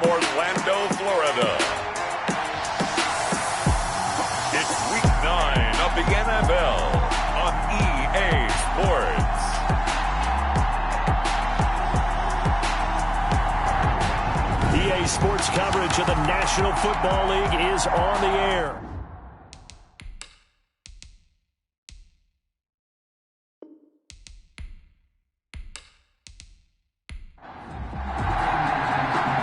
Orlando, Florida. It's Week 9 of the NFL on EA Sports. EA Sports coverage of the National Football League is on the air.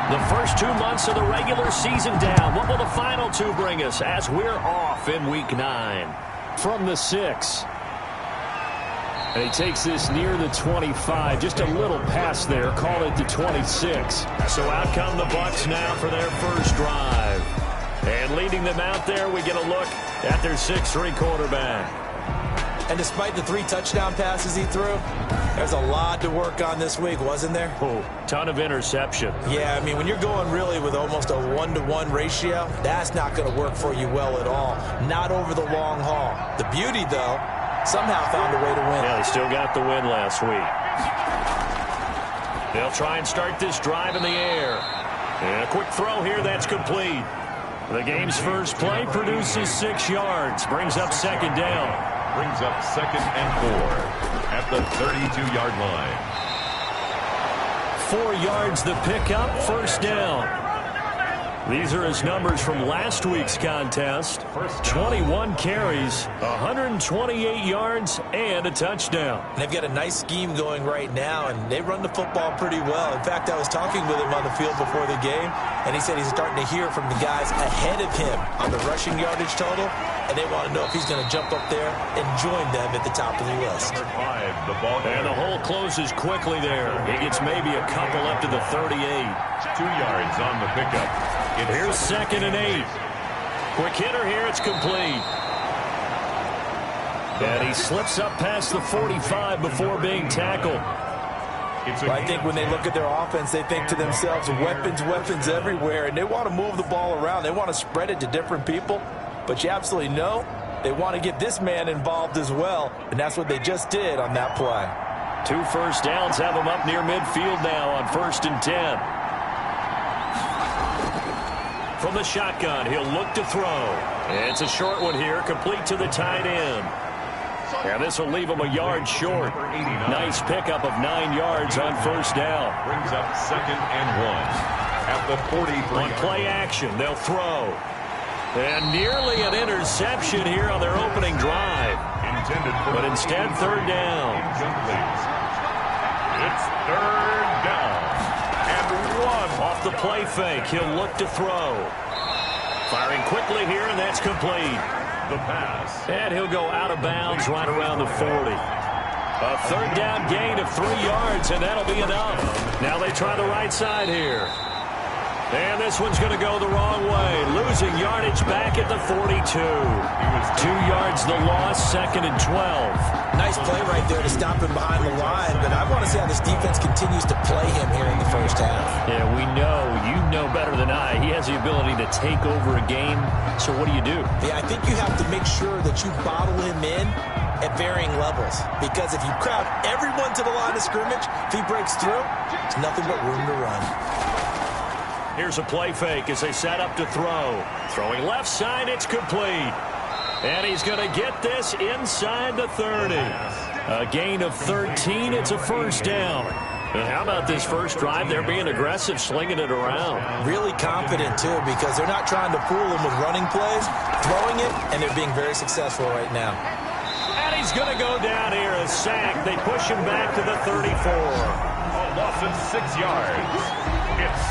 The first 2 months of the regular season down. What will the final two bring us as we're off in Week 9? From the 6. And he takes this near the 25. Just a little pass there. Call it the 26. So out come the Bucs now for their first drive. And leading them out there, we get a look at their 6'3" quarterback. And despite the 3 touchdown passes he threw, there's a lot to work on this week, wasn't there? Oh, ton of interception. Yeah, I mean, when you're going really with almost a 1-to-1 ratio, that's not going to work for you well at all. Not over the long haul. The beauty, though, somehow found a way to win. Yeah, they still got the win last week. They'll try and start this drive in the air. And a quick throw here, that's complete. The game's first play produces 6 yards. Brings up second down. Brings up 2nd and 4 at the 32-yard line. 4 yards the pickup, first down. These are his numbers from last week's contest. 21 carries, 128 yards, and a touchdown. And they've got a nice scheme going right now, and they run the football pretty well. In fact, I was talking with him on the field before the game, and he said he's starting to hear from the guys ahead of him on the rushing yardage total, and they want to know if he's going to jump up there and join them at the top of the list. Number 5, the ball. And the hole closes quickly there. He gets maybe a couple up to the 38. 2 yards on the pickup. Here's 2nd and 8. Quick hitter here, it's complete. And he slips up past the 45 before being tackled. Well, I think when they look at their offense, they think to themselves, weapons everywhere, and they want to move the ball around. They want to spread it to different people, but you absolutely know they want to get this man involved as well, and that's what they just did on that play. 2 first downs have him up near midfield now on 1st and 10. From the shotgun, he'll look to throw. It's a short one here, complete to the tight end. And this will leave him a yard short. Nice pickup of 9 yards on first down. Brings up 2nd and 1 at the 43. On play action, they'll throw. And nearly an interception here on their opening drive. But instead, 3rd down. It's 3rd down. Off the play fake, he'll look to throw. Firing quickly here, and that's complete. The pass. And he'll go out of bounds right around the 40. A 3rd down gain of 3 yards, and that'll be enough. Now they try the right side here. And this one's going to go the wrong way. Losing yardage back at the 42. 2 yards the loss, 2nd and 12. Nice play right there to stop him behind the line, but I want to see how this defense continues to play him here in the first half. Yeah, we know, you know better than I, he has the ability to take over a game. So what do you do? Yeah, I think you have to make sure that you bottle him in at varying levels, because if you crowd everyone to the line of scrimmage, if he breaks through, it's nothing but room to run. Here's a play fake as they set up to throw. Throwing left side, it's complete. And he's going to get this inside the 30. A gain of 13, it's a first down. And how about this first drive? They're being aggressive, slinging it around. Really confident, too, because they're not trying to fool him with running plays, throwing it, and they're being very successful right now. And he's going to go down here, a sack. They push him back to the 34. A loss of 6 yards.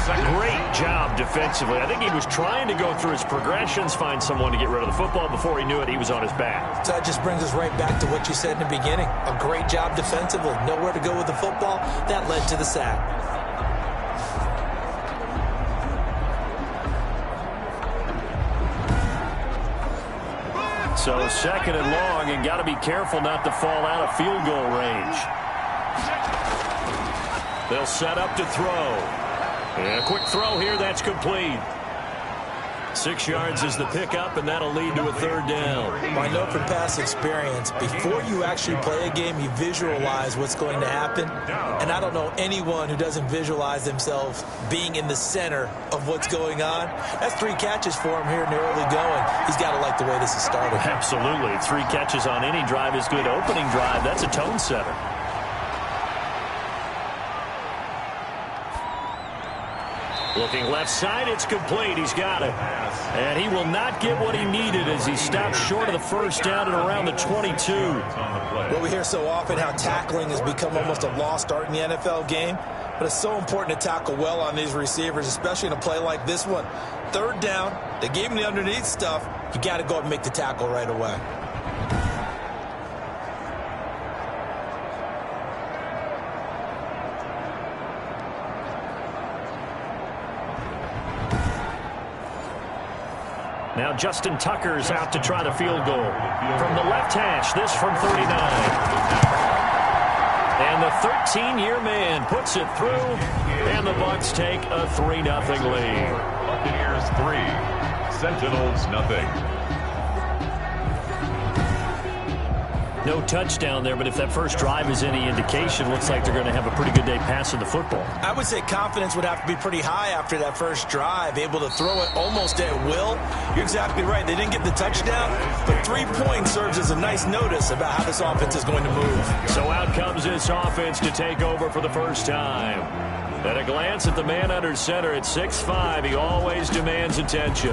Great job defensively. I think he was trying to go through his progressions, find someone to get rid of the football. Before he knew it, he was on his back. So that just brings us right back to what you said in the beginning. A great job defensively. Nowhere to go with the football. That led to the sack. So 2nd and long, and got to be careful not to fall out of field goal range. They'll set up to throw. And a quick throw here, that's complete. 6 yards is the pickup, and that'll lead to a third down. Well, I know from past experience, before you actually play a game, you visualize what's going to happen. And I don't know anyone who doesn't visualize themselves being in the center of what's going on. That's 3 catches for him here in the early going. He's got to like the way this is started. Absolutely. 3 catches on any drive is good. Opening drive, that's a tone setter. Looking left side, it's complete. He's got it. And he will not get what he needed as he stopped short of the first down at around the 22. Well, we hear so often how tackling has become almost a lost art in the NFL game. But it's so important to tackle well on these receivers, especially in a play like this one. Third down, they gave him the underneath stuff. You got to go and make the tackle right away. Now Justin Tucker's out to try the field goal. From the left hash, this from 39. And the 13-year man puts it through, and the Bucs take a 3-0 lead. Buccaneers 3, Sentinels nothing. No touchdown there, but if that first drive is any indication, looks like they're going to have a pretty good day passing the football. I would say confidence would have to be pretty high after that first drive, able to throw it almost at will. You're exactly right. They didn't get the touchdown, but 3 points serves as a nice notice about how this offense is going to move. So out comes this offense to take over for the first time. At a glance at the man under center at 6'5", he always demands attention.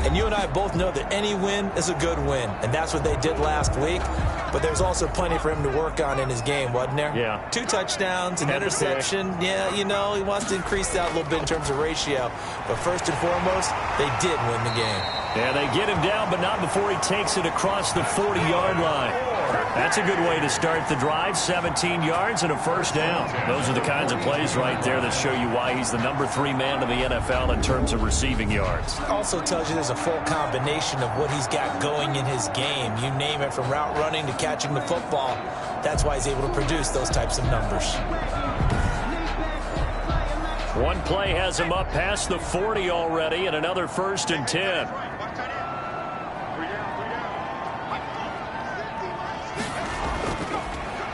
And you and I both know that any win is a good win, and that's what they did last week. But there's also plenty for him to work on in his game, wasn't there? Yeah. 2 touchdowns, an interception. Yeah, you know, he wants to increase that a little bit in terms of ratio. But first and foremost, they did win the game. Yeah, they get him down, but not before he takes it across the 40-yard line. That's a good way to start the drive. 17 yards and a first down. Those are the kinds of plays right there that show you why he's the number 3 man in the NFL in terms of receiving yards. Also tells you there's a full combination of what he's got going in his game. You name it, from route running to catching the football. That's why he's able to produce those types of numbers. One play has him up past the 40 already, and another 1st and 10.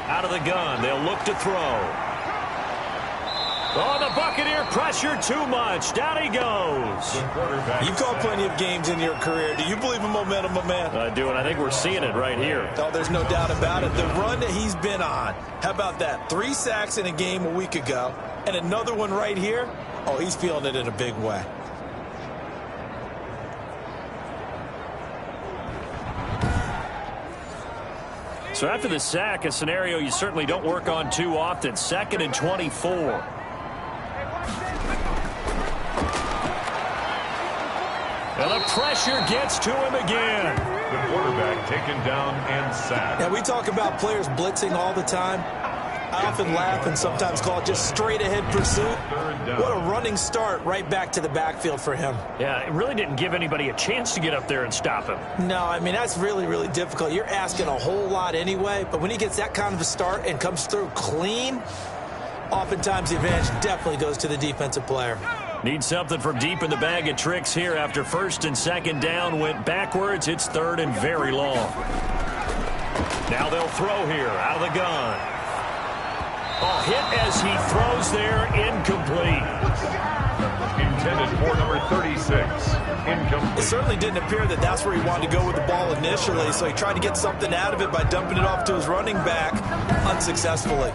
Out of the gun, they'll look to throw. Oh, the Buccaneer pressure too much. Down he goes. You've called plenty of games in your career. Do you believe in momentum, my man? I do, and I think we're seeing it right here. Oh, there's no doubt about it. The run that he's been on. How about that? 3 sacks in a game a week ago, and another one right here. Oh, he's feeling it in a big way. So after the sack, a scenario you certainly don't work on too often. 2nd and 24. And the pressure gets to him again. The quarterback taken down and sacked. Now, we talk about players blitzing all the time. I often laugh and sometimes call it just straight-ahead pursuit. What a running start right back to the backfield for him. Yeah, it really didn't give anybody a chance to get up there and stop him. No, I mean, that's really, really difficult. You're asking a whole lot anyway, but when he gets that kind of a start and comes through clean, oftentimes the advantage definitely goes to the defensive player. Need something from deep in the bag of tricks here after 1st and 2nd down went backwards. It's 3rd and very long. Now they'll throw here out of the gun. A hit as he throws there, incomplete. Intended for number 36, incomplete. It certainly didn't appear that that's where he wanted to go with the ball initially, so he tried to get something out of it by dumping it off to his running back unsuccessfully.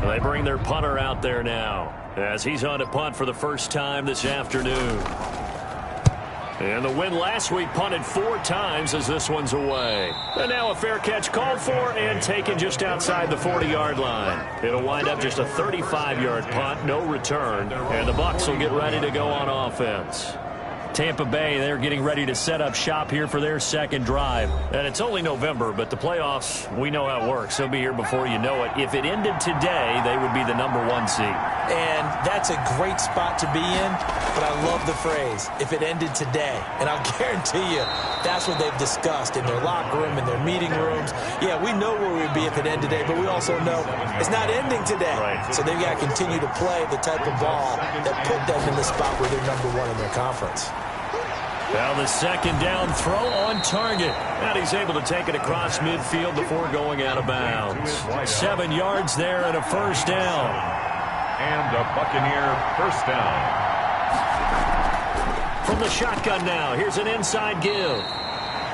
They bring their punter out there now as he's on to punt for the first time this afternoon. And the win last week punted 4 times as this one's away. And now a fair catch called for and taken just outside the 40-yard line. It'll wind up just a 35-yard punt, no return. And the Bucs will get ready to go on offense. Tampa Bay, they're getting ready to set up shop here for their second drive. And it's only November, but the playoffs, we know how it works. They'll be here before you know it. If it ended today, they would be the #1 seed. And that's a great spot to be in, but I love the phrase, if it ended today. And I'll guarantee you, that's what they've discussed in their locker room, in their meeting rooms. Yeah, we know where we'd be if it ended today, but we also know it's not ending today. Right. So they've got to continue to play the type of ball that put them in the spot where they're #1 in their conference. Now the second down throw on target. And he's able to take it across midfield before going out of bounds. 7 yards there and a first down. And a Buccaneer first down. From the shotgun now, here's an inside give.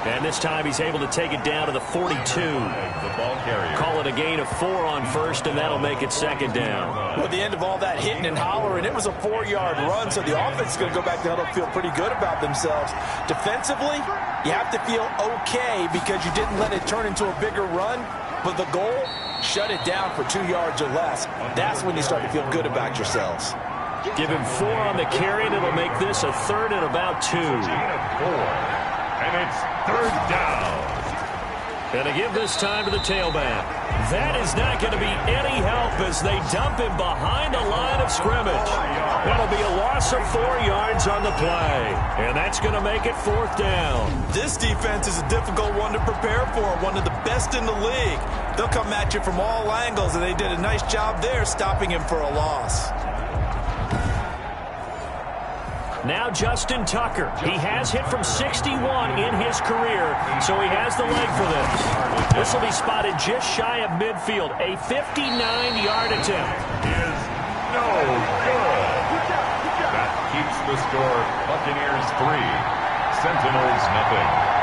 And this time he's able to take it down to the 42. The ball carrier. Call it a gain of 4 on first, and that'll make it second down. Well, at the end of all that hitting and hollering, it was a 4-yard run, so the offense is going to go back to huddle, feel pretty good about themselves. Defensively, you have to feel okay because you didn't let it turn into a bigger run, but the goal, shut it down for 2 yards or less. That's when you start to feel good about yourselves. Give him 4 on the carry, and it'll make this a 3rd and about 2. And it's 3rd down. And to give this time to the tailback. That is not going to be any help as they dump him behind the line of scrimmage. That'll be a loss of 4 yards on the play. And that's going to make it 4th down. This defense is a difficult one to prepare for, one of the best in the league. They'll come at you from all angles, and they did a nice job there stopping him for a loss. Now Justin Tucker. He has hit from 61 in his career, so he has the leg for this. This will be spotted just shy of midfield. A 59-yard attempt. Is no good. That keeps the score. Buccaneers 3, Sentinels nothing.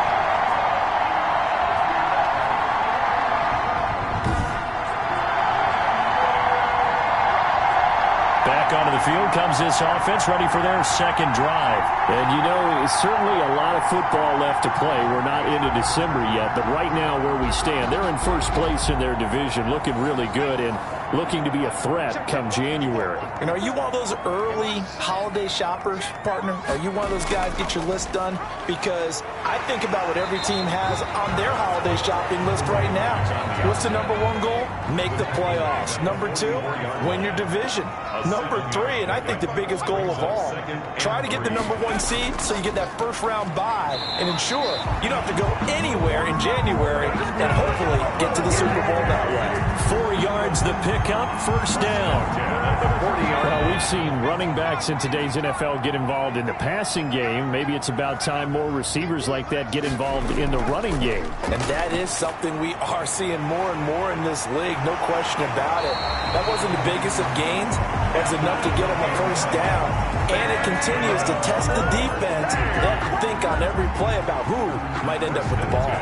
Back onto the field comes this offense, ready for their second drive. And, you know, certainly a lot of football left to play. We're not into December yet, but right now where we stand, they're in first place in their division, looking really good and looking to be a threat come January. And are you one of those early holiday shoppers, partner? Are you one of those guys get your list done? Because I think about what every team has on their holiday shopping list right now. What's the #1 goal? Make the playoffs. #2, win your division. #3, and I think the biggest goal of all, try to get the #1 seed so you get that first-round bye and ensure you don't have to go anywhere in January and hopefully get to the Super Bowl that way. 4 yards the pickup, first down. Well, we've seen running backs in today's NFL get involved in the passing game. Maybe it's about time more receivers like that get involved in the running game. And that is something we are seeing more and more in this league, no question about it. That wasn't the biggest of gains. That's enough to get them a first down. And it continues to test the defense. They have to think on every play about who might end up with the ball.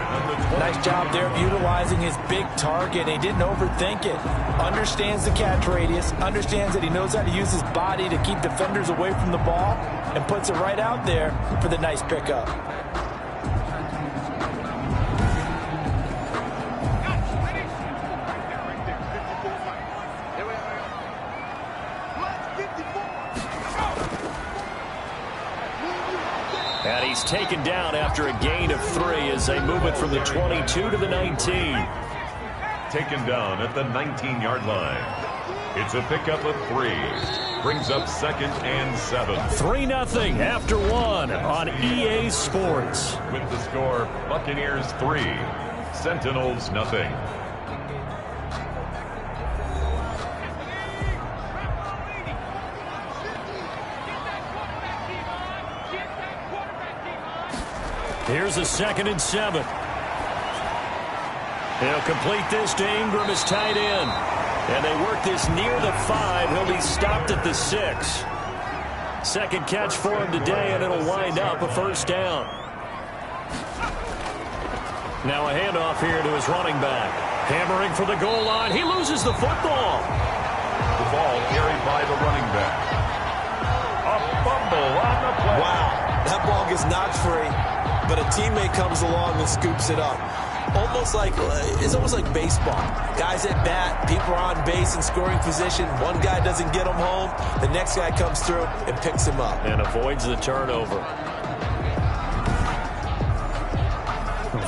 Nice job there of utilizing his big target. He didn't overthink it. Understands the catch radius. Understands that he knows how to use his body to keep defenders away from the ball. And puts it right out there for the nice pickup. And he's taken down after a gain of 3 as they move it from the 22 to the 19. Taken down at the 19-yard line. It's a pickup of 3. Brings up 2nd and 7. 3-0 after 1 on EA Sports. With the score, Buccaneers 3, Sentinels nothing. Here's a 2nd and 7. He'll complete this to Ingram as tight end. And they work this near the 5. He'll be stopped at the 6. Second catch for him today, and it'll wind up a first down. Now a handoff here to his running back. Hammering for the goal line. He loses the football. The ball carried by the running back. A fumble on the play. Wow, that ball gets knocked free, but a teammate comes along and scoops it up. It's almost like baseball. Guys at bat, people are on base in scoring position. One guy doesn't get him home. The next guy comes through and picks him up. And avoids the turnover.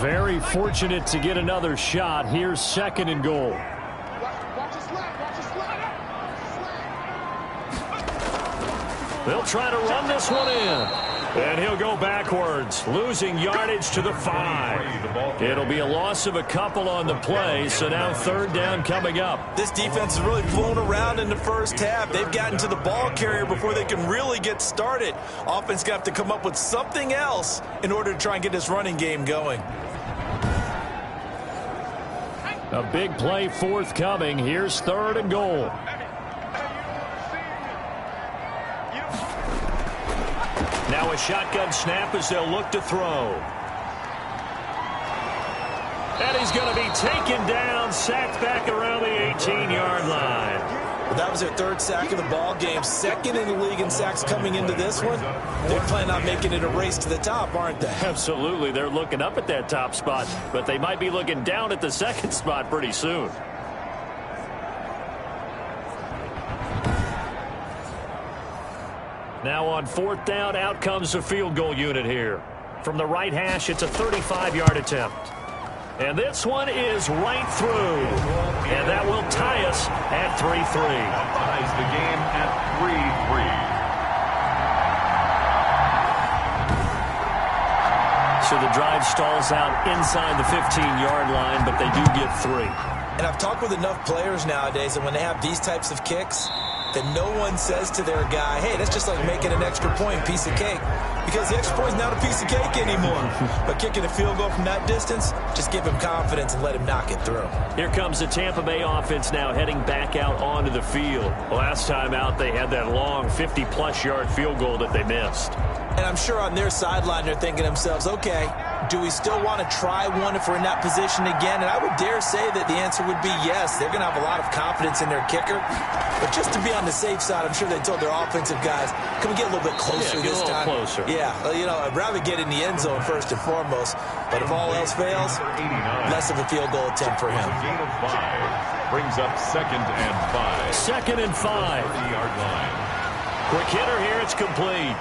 Very fortunate to get another shot. Here's 2nd and goal. They'll try to run this one in. And he'll go backwards, losing yardage to the 5. It'll be a loss of a couple on the play, so now 3rd down coming up. This defense has really flown around in the first half. They've gotten to the ball carrier before they can really get started. Offense got to come up with something else in order to try and get this running game going. A big play forthcoming. Here's 3rd and goal. Now a shotgun snap as they'll look to throw. And he's going to be taken down, sacked back around the 18-yard line. Well, that was their 3rd sack of the ball game. 2nd in the league in sacks coming into this one. They're planning on making it a race to the top, aren't they? Absolutely. They're looking up at that top spot, but they might be looking down at the 2nd spot pretty soon. Now on 4th down, out comes the field goal unit here. From the right hash, it's a 35-yard attempt. And this one is right through. And that will tie us at 3-3. Ties the game at 3-3. So the drive stalls out inside the 15-yard line, but they do get 3. And I've talked with enough players nowadays, and when they have these types of kicks, that no one says to their guy, hey, that's just like making an extra point, piece of cake. Because the extra point is not a piece of cake anymore. But kicking a field goal from that distance, just give him confidence and let him knock it through. Here comes the Tampa Bay offense now heading back out onto the field. Last time out, they had that long 50-plus yard field goal that they missed. And I'm sure on their sideline, they're thinking to themselves, okay, do we still want to try one if we're in that position again? And I would dare say that the answer would be yes. They're going to have a lot of confidence in their kicker. But just to be on the safe side, I'm sure they told their offensive guys, can we get a little bit closer this time? Closer. Yeah, well, you know, I'd rather get in the end zone first and foremost. But if all else fails, less of a field goal attempt for him. A gain of 5 brings up 2nd and 5. 2nd and 5. 30-yard line. Quick hitter here, it's complete.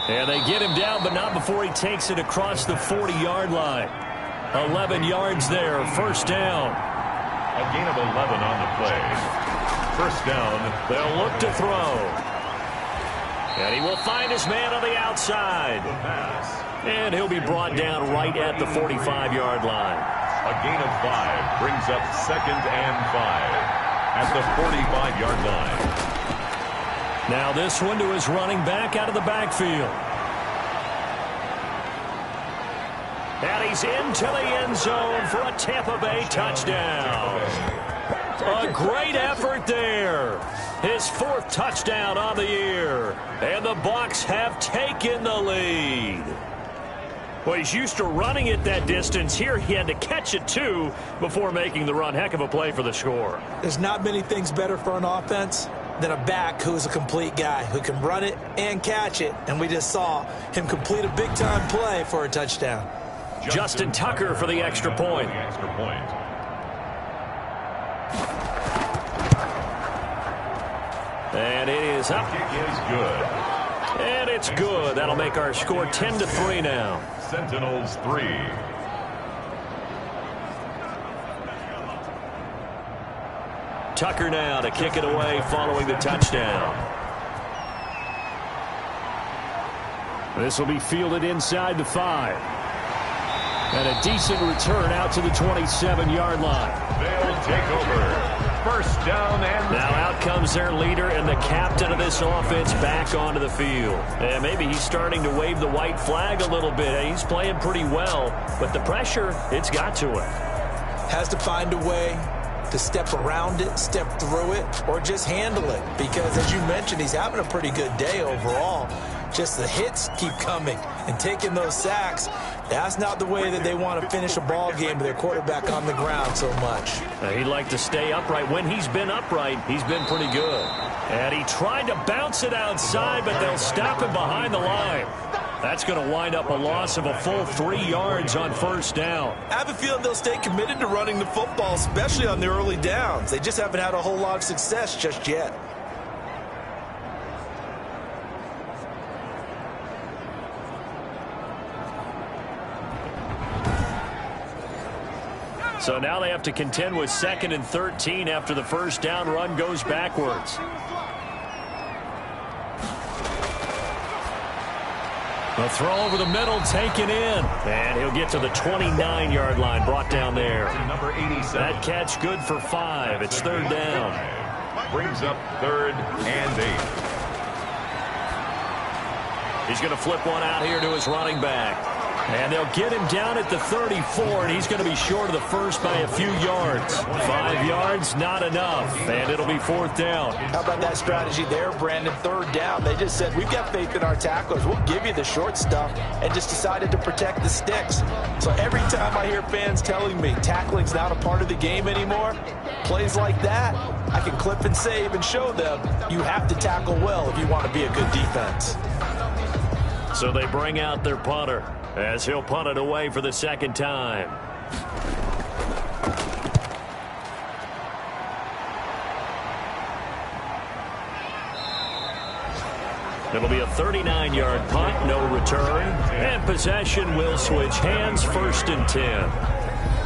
And they get him down, but not before he takes it across the 40-yard line. 11 yards there, 1st down. A gain of 11 on the play. 1st down. They'll look to throw. And he will find his man on the outside. The pass. And he'll be brought down right at the 45-yard line. A gain of 5 brings up 2nd and 5 at the 45-yard line. Now this one to his running back out of the backfield. And he's into the end zone for a Tampa Bay touchdown. A great effort there. His 4th touchdown on the year. And the Bucs have taken the lead. Well, he's used to running it that distance. Here he had to catch it, too, before making the run. Heck of a play for the score. There's not many things better for an offense than a back who's a complete guy who can run it and catch it. And we just saw him complete a big-time play for a touchdown. Justin Tucker for the extra point. And it is up. Kick is good. And it's good. That'll make our score 10-3 now. Sentinels 3. Tucker now to kick it away following the touchdown. This will be fielded inside the 5. And a decent return out to the 27-yard line. They'll take over. 1st down and now out comes their leader and the captain of this offense back onto the field. And maybe he's starting to wave the white flag a little bit. He's playing pretty well, but the pressure, it's got to him. Has to find a way to step around it, step through it, or just handle it. Because, as you mentioned, he's having a pretty good day overall. Just the hits keep coming and taking those sacks. That's not the way that they want to finish a ball game with their quarterback on the ground so much. He'd like to stay upright. When he's been upright, he's been pretty good. And he tried to bounce it outside, but they'll stop him behind the line. That's going to wind up a loss of a full 3 yards on 1st down. I have a feeling they'll stay committed to running the football, especially on the early downs. They just haven't had a whole lot of success just yet. So now they have to contend with 2nd and 13 after the first down run goes backwards. A throw over the middle, taken in. And he'll get to the 29-yard line, brought down there. Number 87. That catch good for 5. It's 3rd down. Brings up 3rd and 8. He's going to flip one out here to his running back. And they'll get him down at the 34, and he's going to be short of the first by a few yards. 5 yards, not enough, and it'll be 4th down. How about that strategy there, Brandon? 3rd down. They just said, we've got faith in our tacklers. We'll give you the short stuff, and just decided to protect the sticks. So every time I hear fans telling me tackling's not a part of the game anymore, plays like that, I can clip and save and show them you have to tackle well if you want to be a good defense. So they bring out their punter as he'll punt it away for the 2nd time. It'll be a 39-yard punt, no return, and possession will switch hands, 1st and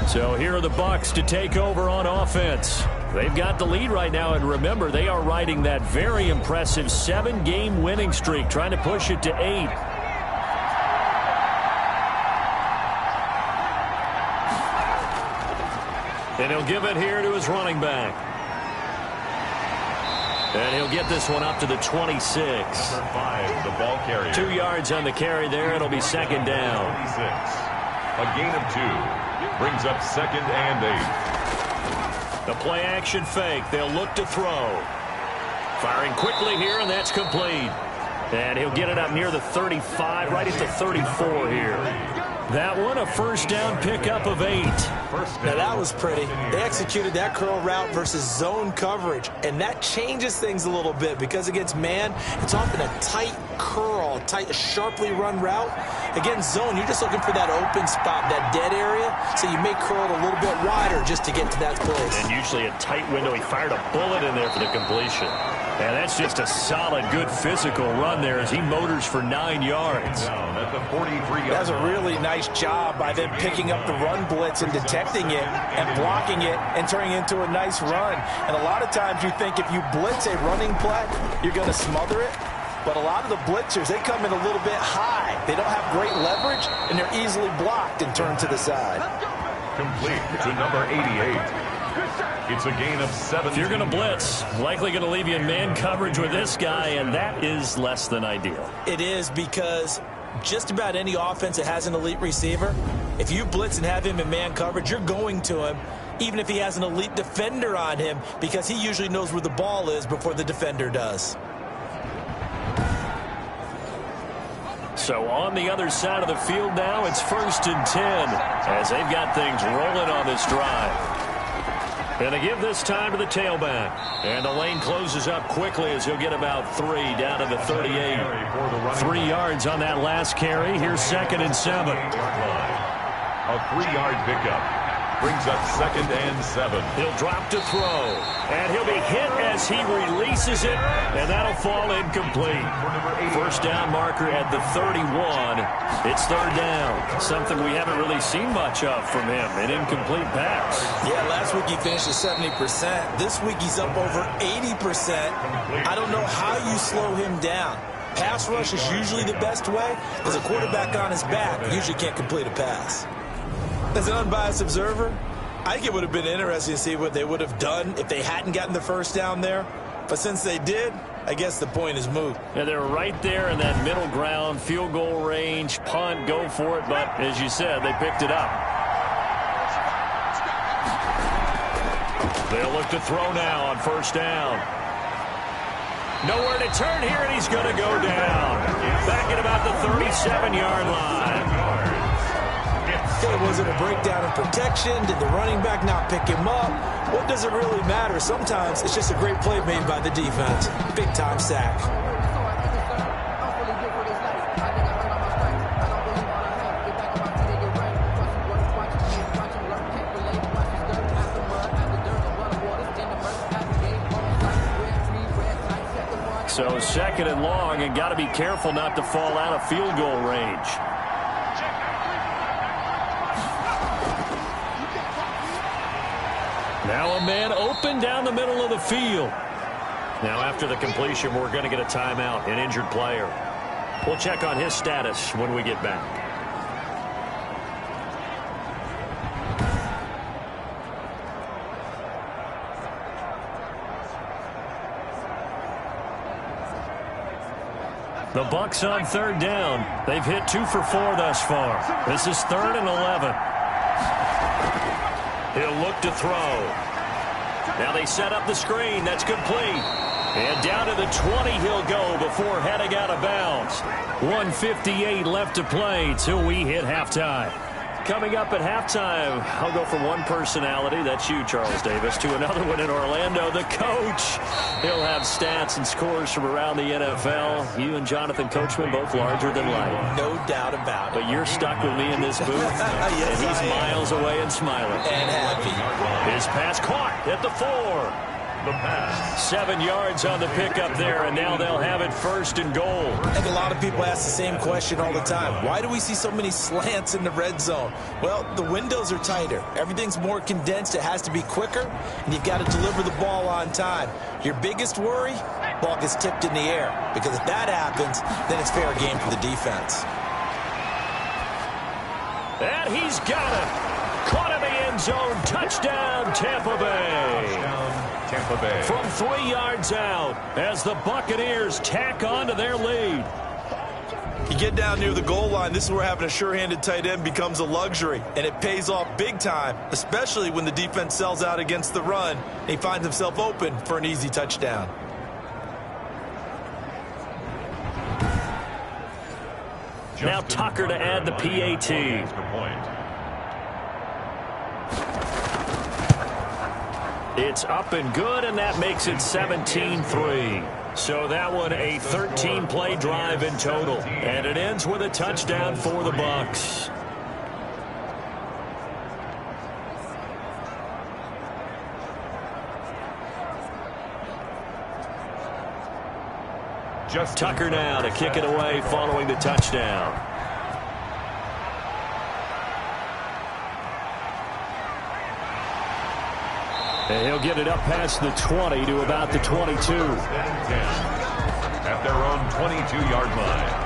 10. So here are the Bucs to take over on offense. They've got the lead right now, and remember, they are riding that very impressive 7-game winning streak, trying to push it to 8. And he'll give it here to his running back. And he'll get this one up to the 26. Number 5, the ball carrier. 2 yards on the carry there. It'll be 2nd down. 26. A gain of 2. Brings up 2nd and 8. The play action fake. They'll look to throw. Firing quickly here, and that's complete. And he'll get it up near the 35, right at the 34 here. That one, a 1st down pickup of 8. Now that was pretty. They executed that curl route versus zone coverage, and that changes things a little bit because against man, it's often a tight curl, tight, sharply run route. Against zone, you're just looking for that open spot, that dead area, so you may curl it a little bit wider just to get to that place. And usually a tight window. He fired a bullet in there for the completion. And that's just a solid, good physical run there as he motors for 9 yards. Down at the 43-yard. That was a really nice job by them picking up the run blitz and detecting it and blocking it and turning it into a nice run. And a lot of times you think if you blitz a running play, you're going to smother it. But a lot of the blitzers, they come in a little bit high. They don't have great leverage, and they're easily blocked and turned to the side. Complete to number 88. It's a gain of 7. If you're going to blitz, likely going to leave you in man coverage with this guy, and that is less than ideal. It is because just about any offense that has an elite receiver, if you blitz and have him in man coverage, you're going to him, even if he has an elite defender on him, because he usually knows where the ball is before the defender does. So on the other side of the field now, it's 1st and 10 as they've got things rolling on this drive. And they give this time to the tailback. And the lane closes up quickly as he'll get about 3 down to the 38. 3 yards on that last carry. Here's 2nd and 7. A 3-yard pickup. Brings up 2nd and 7. He'll drop to throw. And he'll be hit as he releases it. And that'll fall incomplete. 1st down marker at the 31. It's 3rd down. Something we haven't really seen much of from him. An incomplete pass. Yeah, last week he finished at 70%. This week he's up over 80%. I don't know how you slow him down. Pass rush is usually the best way. As a quarterback on his back, he usually can't complete a pass. As an unbiased observer, I think it would have been interesting to see what they would have done if they hadn't gotten the 1st down there. But since they did, I guess the point is moot. Yeah, they're right there in that middle ground, field goal range, punt, go for it. But as you said, they picked it up. They'll look to throw now on 1st down. Nowhere to turn here, and he's going to go down. Back at about the 37-yard line. Okay, was it a breakdown in protection? Did the running back not pick him up? What does it really matter? Sometimes it's just a great play made by the defense. Big-time sack. So 2nd and long, and got to be careful not to fall out of field goal range. Now a man open down the middle of the field. Now after the completion, we're going to get a timeout, an injured player. We'll check on his status when we get back. The Bucs on third down. They've hit 2 for 4 thus far. This is 3rd and 11. He'll look to throw. Now they set up the screen. That's complete. And down to the 20 he'll go before heading out of bounds. 1:58 left to play till we hit halftime. Coming up at halftime, I'll go from one personality, that's you, Charles Davis, to another one in Orlando, the coach. He'll have stats and scores from around the NFL. You and Jonathan Coachman, both larger than life. No doubt about it. But you're stuck with me in this booth, yes, and he's miles away and smiling. And happy. His pass caught at the 4. The pass. 7 yards on the pickup there, and now they'll have it 1st and goal. I think a lot of people ask the same question all the time. Why do we see so many slants in the red zone? Well, the windows are tighter. Everything's more condensed. It has to be quicker, and you've got to deliver the ball on time. Your biggest worry? Ball gets tipped in the air, because if that happens, then it's fair game for the defense. And he's got it. Caught in the end zone. Touchdown, Tampa Bay. Tampa Bay. From 3 yards out as the Buccaneers tack on to their lead. You get down near the goal line, this is where having a sure-handed tight end becomes a luxury, and it pays off big time, especially when the defense sells out against the run, and he finds himself open for an easy touchdown. Now Tucker to add the PAT. It's up and good, and that makes it 17-3. So that one a 13-play drive in total. And it ends with a touchdown for the Bucs. Tucker now to kick it away following the touchdown. And he'll get it up past the 20 to about the 22. At their own 22-yard line.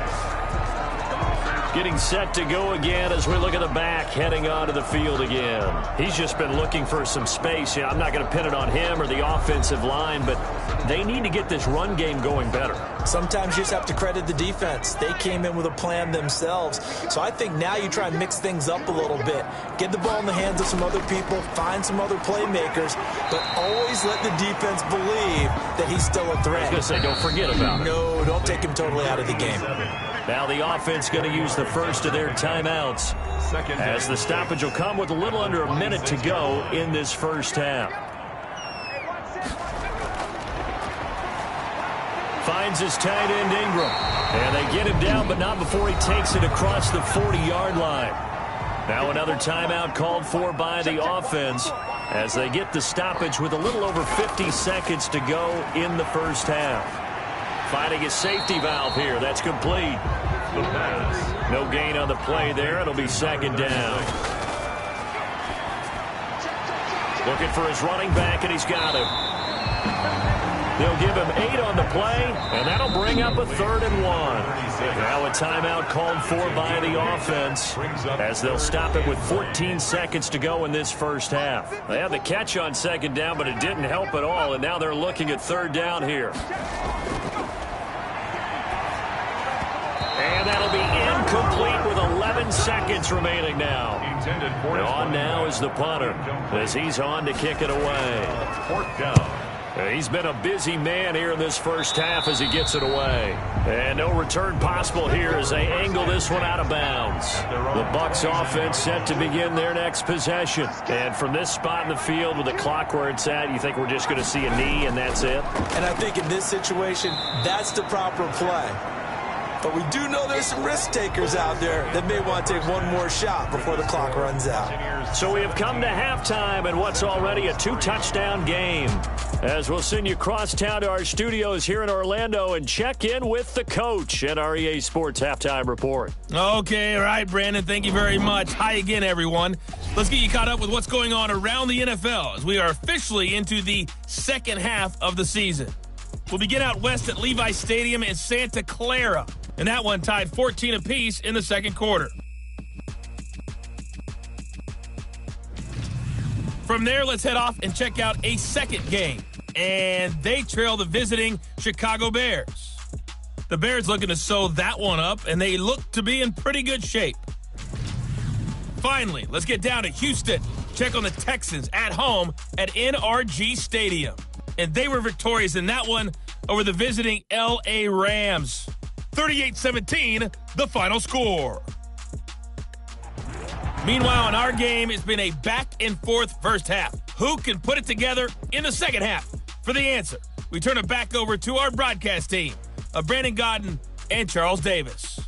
Getting set to go again as we look at the back heading onto the field again. He's just been looking for some space. I'm not going to pin it on him or the offensive line, but they need to get this run game going better. Sometimes you just have to credit the defense. They came in with a plan themselves. So I think now you try and mix things up a little bit. Get the ball in the hands of some other people, find some other playmakers, but always let the defense believe that he's still a threat. I was going to say, don't forget about it. No, don't take him totally out of the game. Now the offense going to use the first of their timeouts as the stoppage will come with a little under a minute to go in this first half. Finds his tight end Ingram. And they get him down, but not before he takes it across the 40-yard line. Now another timeout called for by the offense as they get the stoppage with a little over 50 seconds to go in the first half. Finding a safety valve here. That's complete. The pass. No gain on the play there. It'll be 2nd down. Looking for his running back, and he's got him. They'll give him 8 on the play, and that'll bring up a 3rd and 1. Now a timeout called for by the offense as they'll stop it with 14 seconds to go in this first half. They had the catch on 2nd down, but it didn't help at all, and now they're looking at 3rd down here. And that'll be incomplete with 11 seconds remaining now. And on now is the punter as he's on to kick it away. 4th down. He's been a busy man here in this first half as he gets it away. And no return possible here as they angle this one out of bounds. The Bucs offense set to begin their next possession. And from this spot in the field with the clock where it's at, you think we're just going to see a knee and that's it? And I think in this situation, that's the proper play. But we do know there's some risk takers out there that may want to take one more shot before the clock runs out. So we have come to halftime in what's already a 2-touchdown game. As we'll send you across town to our studios here in Orlando and check in with the coach at our EA Sports Halftime Report. Okay, all right, Brandon, thank you very much. Hi again, everyone. Let's get you caught up with what's going on around the NFL as we are officially into the second half of the season. We'll begin out west at Levi Stadium in Santa Clara, and that one tied 14 apiece in the second quarter. From there, let's head off and check out a second game, and they trail the visiting Chicago Bears. The Bears looking to sew that one up, and they look to be in pretty good shape. Finally, let's get down to Houston. Check on the Texans at home at NRG Stadium. And they were victorious in that one over the visiting L.A. Rams. 38-17, the final score. Meanwhile, in our game, it's been a back-and-forth first half. Who can put it together in the second half? For the answer, we turn it back over to our broadcast team of Brandon Godden and Charles Davis.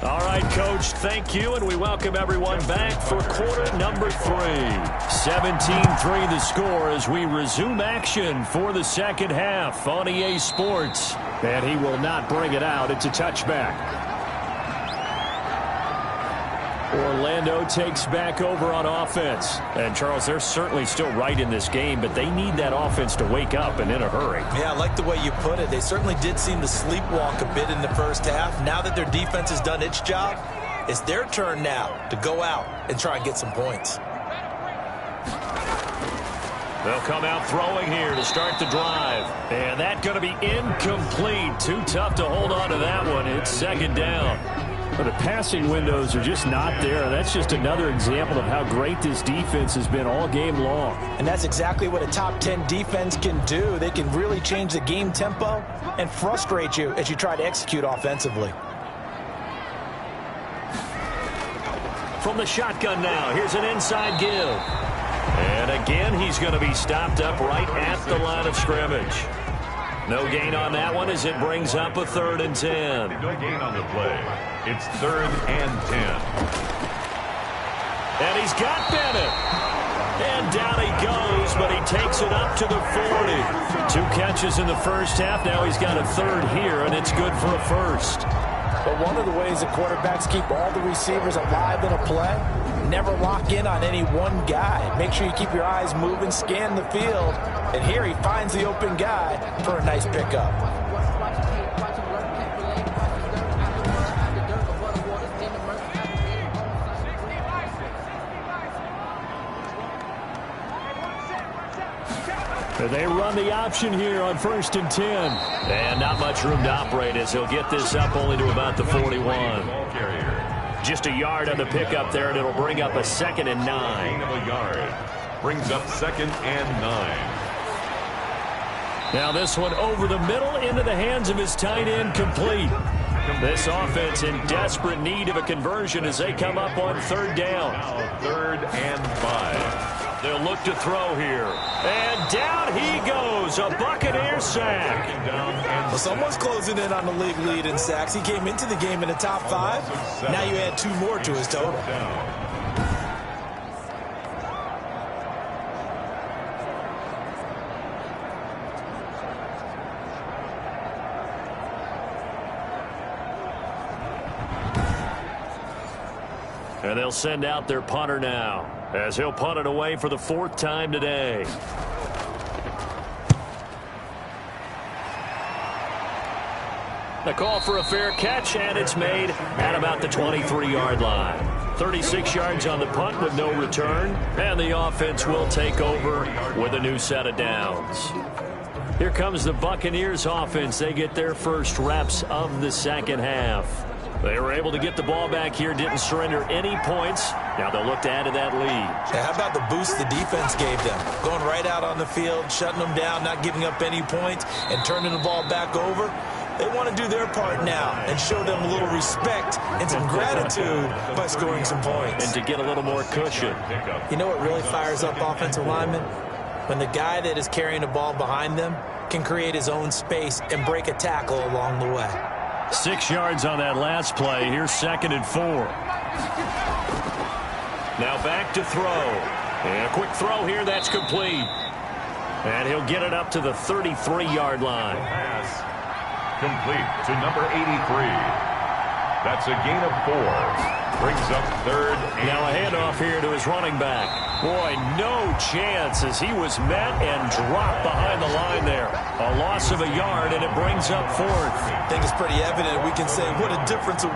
All right, Coach, thank you, and we welcome everyone back for quarter number 3. 17-3 the score as we resume action for the second half on EA Sports. And he will not bring it out. It's a touchback. Orlando takes back over on offense. And, Charles, they're certainly still right in this game, but they need that offense to wake up and in a hurry. Yeah, I like the way you put it. They certainly did seem to sleepwalk a bit in the first half. Now that their defense has done its job, it's their turn now to go out and try and get some points. They'll come out throwing here to start the drive. And that's going to be incomplete. Too tough to hold on to that one. It's second down. But the passing windows are just not there. That's just another example of how great this defense has been all game long. And that's exactly what a top 10 defense can do. They can really change the game tempo and frustrate you as you try to execute offensively. From the shotgun now, here's an inside give. And again, he's going to be stopped up right at the line of scrimmage. No gain on that one as it brings up a 3rd and 10. No gain on the play. It's 3rd and 10. And he's got Bennett. And down he goes, but he takes it up to the 40. 2 catches in the first half. Now he's got a 3rd here, and it's good for a 1st. But one of the ways that quarterbacks keep all the receivers alive in a play, never lock in on any one guy. Make sure you keep your eyes moving, scan the field. And here he finds the open guy for a nice pickup. They run the option here on 1st and 10. And not much room to operate as he'll get this up only to about the 41. Just a yard on the pickup there, and it'll bring up a 2nd and 9. A yard. Brings up 2nd and 9. Now this one over the middle into the hands of his tight end, complete. This offense in desperate need of a conversion as they come up on 3rd down. Now 3rd and 5. They'll look to throw here. And down he goes. A Buccaneer sack. Well, someone's closing in on the league lead in sacks. He came into the game in the top 5. Now you add 2 more to his total. And they'll send out their punter now, as he'll punt it away for the 4th time today. The call for a fair catch, and it's made at about the 23-yard line. 36 yards on the punt with no return, and the offense will take over with a new set of downs. Here comes the Buccaneers offense. They get their first reps of the second half. They were able to get the ball back here, didn't surrender any points. Now they'll look to add to that lead. Yeah, how about the boost the defense gave them? Going right out on the field, shutting them down, not giving up any points, and turning the ball back over. They want to do their part now and show them a little respect and some gratitude by scoring some points. And to get a little more cushion. You know what really fires up offensive linemen? when the guy that is carrying the ball behind them can create his own space and break a tackle along the way. 6 yards on that last play. Here's 2nd and 4. Now back to throw. And a quick throw here. That's complete. And he'll get it up to the 33-yard line. Pass complete to number 83. That's a gain of 4. Brings up 3rd. Now a handoff here to his running back. Boy, no chance as he was met and dropped behind the line there. A loss of a yard, and it brings up 4th. I think it's pretty evident we can say what a difference a